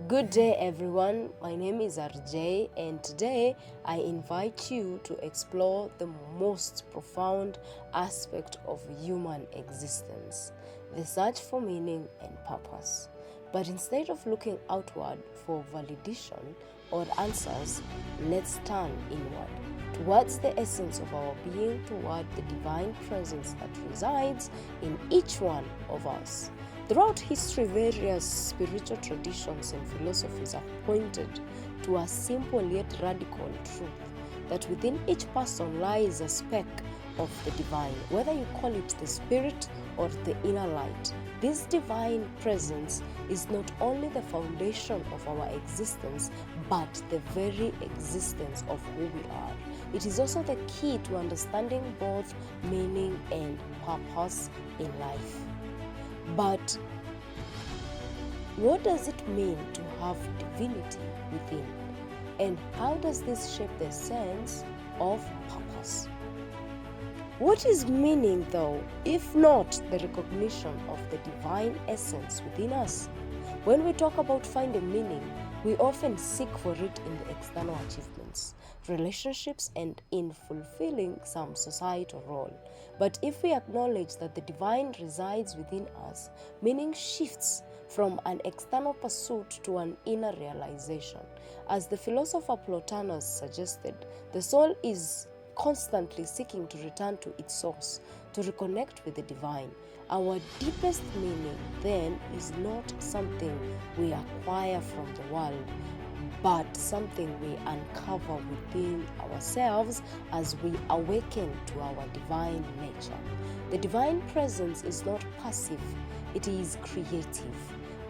Good day, everyone. My name is RJ, and today I invite you to explore the most profound aspect of human existence, the search for meaning and purpose. But instead of looking outward for validation or answers, let's turn inward towards the essence of our being, toward the divine presence that resides in each one of us. Throughout history, various spiritual traditions and philosophies have pointed to a simple yet radical truth that within each person lies a speck of the divine, whether you call it the spirit or the inner light. This divine presence is not only the foundation of our existence, but the very existence of who we are. It is also the key to understanding both meaning and purpose in life. But what does it mean to have divinity within? And how does this shape the sense of purpose? What is meaning, though, if not the recognition of the divine essence within us? When we talk about finding meaning, we often seek for it in the external achievements, relationships, and in fulfilling some societal role. But if we acknowledge that the divine resides within us, meaning shifts from an external pursuit to an inner realization. As the philosopher Plotinus suggested, the soul is constantly seeking to return to its source, to reconnect with the divine. Our deepest meaning, then, is not something we acquire from the world, but something we uncover within ourselves as we awaken to our divine nature. The divine presence is not passive, it is creative,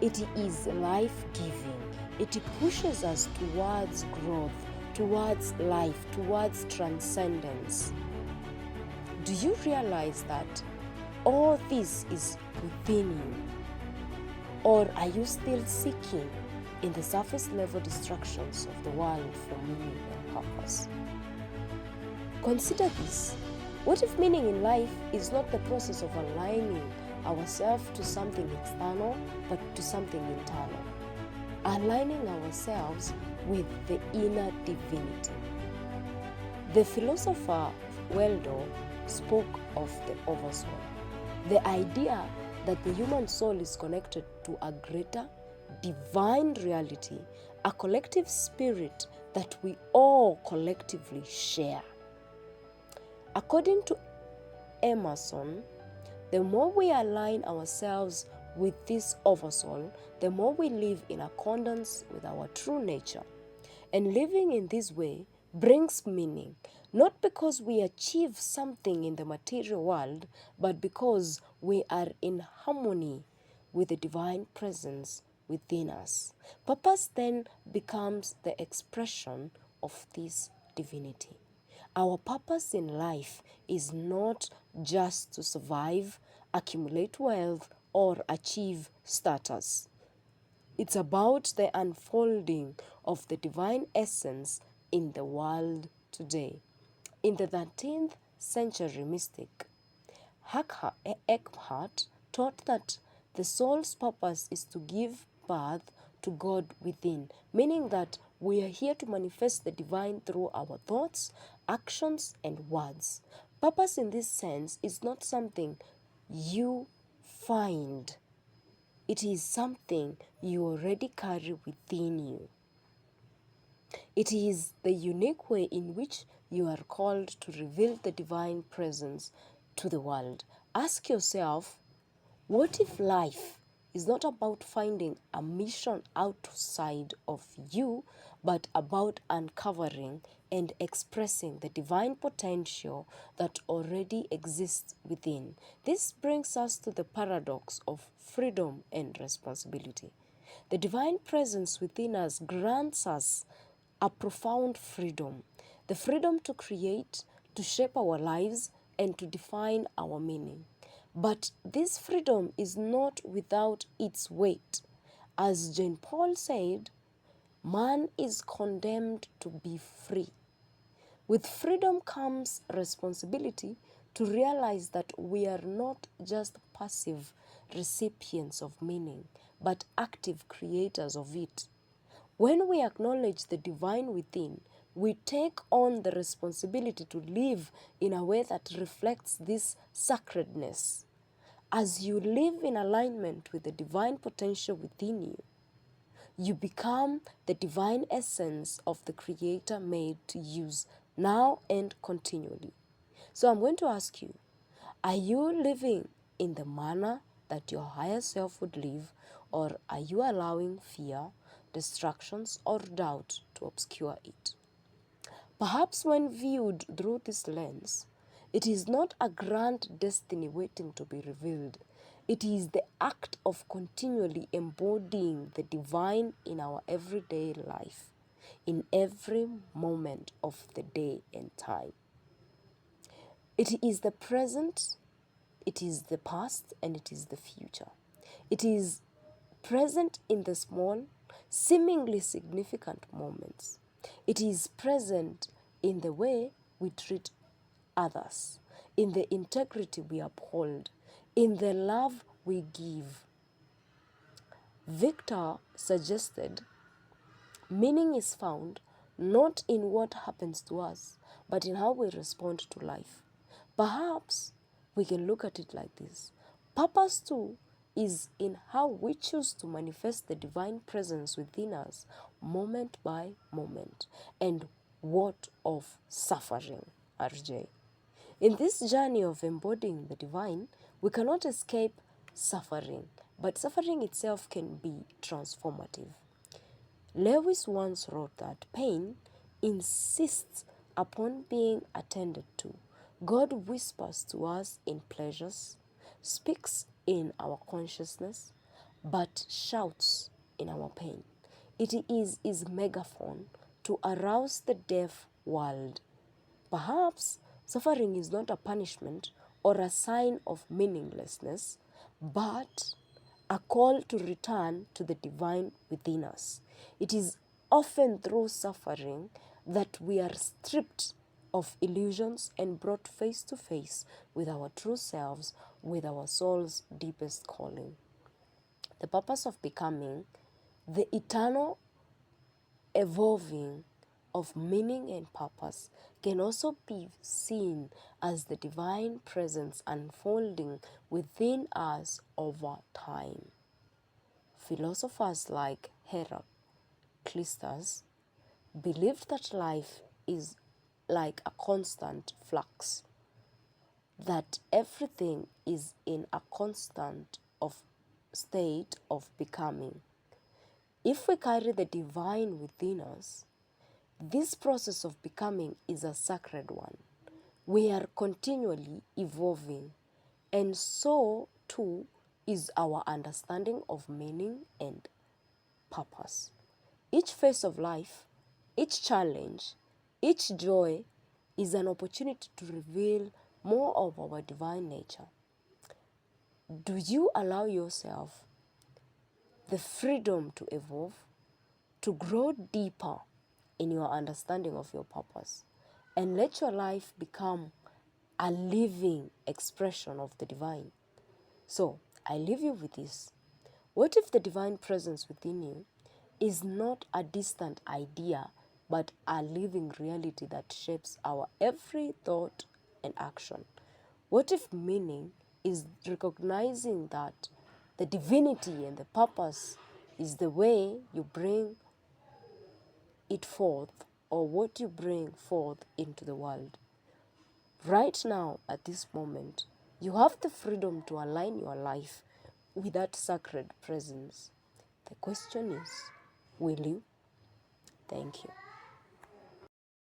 it is life-giving, it pushes us towards growth, towards life, towards transcendence. Do you realize that all this is within you? Or are you still seeking in the surface level distractions of the world for meaning and purpose? Consider this. What if meaning in life is not the process of aligning ourselves to something external, but to something internal? Aligning ourselves with the inner divinity. The philosopher Weldo spoke of the oversoul, the idea that the human soul is connected to a greater divine reality, a collective spirit that we all collectively share. According to Emerson, the more we align ourselves with this oversoul, the more we live in accordance with our true nature. And living in this way brings meaning, not because we achieve something in the material world, but because we are in harmony with the divine presence within us. Purpose then becomes the expression of this divinity. Our purpose in life is not just to survive, accumulate wealth, or achieve status. It's about the unfolding of the divine essence in the world today. In the 13th century mystic, Eckhart taught that the soul's purpose is to give birth to God within, meaning that we are here to manifest the divine through our thoughts, actions, and words. Purpose in this sense is not something you find. It is something you already carry within you. It is the unique way in which you are called to reveal the divine presence to the world. Ask yourself, what if life is not about finding a mission outside of you, but about uncovering and expressing the divine potential that already exists within? This brings us to the paradox of freedom and responsibility. The divine presence within us grants us a profound freedom, the freedom to create, to shape our lives, and to define our meaning. But this freedom is not without its weight. As Jean Paul said, man is condemned to be free. With freedom comes responsibility to realize that we are not just passive recipients of meaning, but active creators of it. When we acknowledge the divine within, we take on the responsibility to live in a way that reflects this sacredness. As you live in alignment with the divine potential within you, you become the divine essence of the Creator made to use now and continually. So I'm going to ask you, are you living in the manner that your higher self would live, or are you allowing fear, distractions, or doubt to obscure it? Perhaps when viewed through this lens, it is not a grand destiny waiting to be revealed. It is the act of continually embodying the divine in our everyday life, in every moment of the day and time. It is the present, it is the past, and it is the future. It is present in the small, seemingly significant moments. It is present in the way we treat others, in the integrity we uphold, in the love we give. Victor suggested meaning is found not in what happens to us, but in how we respond to life. Perhaps we can look at it like this. Purpose too is in how we choose to manifest the divine presence within us moment by moment. And what of suffering, RJ? In this journey of embodying the divine, we cannot escape suffering, but suffering itself can be transformative. Lewis once wrote that pain insists upon being attended to. God whispers to us in pleasures, speaks in our consciousness, but shouts in our pain. It is his megaphone to arouse the deaf world. Perhaps suffering is not a punishment or a sign of meaninglessness, but a call to return to the divine within us. It is often through suffering that we are stripped of illusions and brought face to face with our true selves, with our soul's deepest calling. The purpose of becoming, the eternal evolving of meaning and purpose, can also be seen as the divine presence unfolding within us over time. Philosophers like Heraclitus believed that life is like a constant flux, that everything is in a constant of state of becoming. If we carry the divine within us, this process of becoming is a sacred one. We are continually evolving, and so too is our understanding of meaning and purpose. Each phase of life, each challenge, each joy is an opportunity to reveal more of our divine nature. Do you allow yourself the freedom to evolve, to grow deeper in your understanding of your purpose, and let your life become a living expression of the divine? So, I leave you with this. What if the divine presence within you is not a distant idea, but a living reality that shapes our every thought and action? What if meaning is recognizing that the divinity and the purpose is the way you bring it forth, or what you bring forth into the world? Right now, at this moment, you have the freedom to align your life with that sacred presence. The question is, will you? Thank you.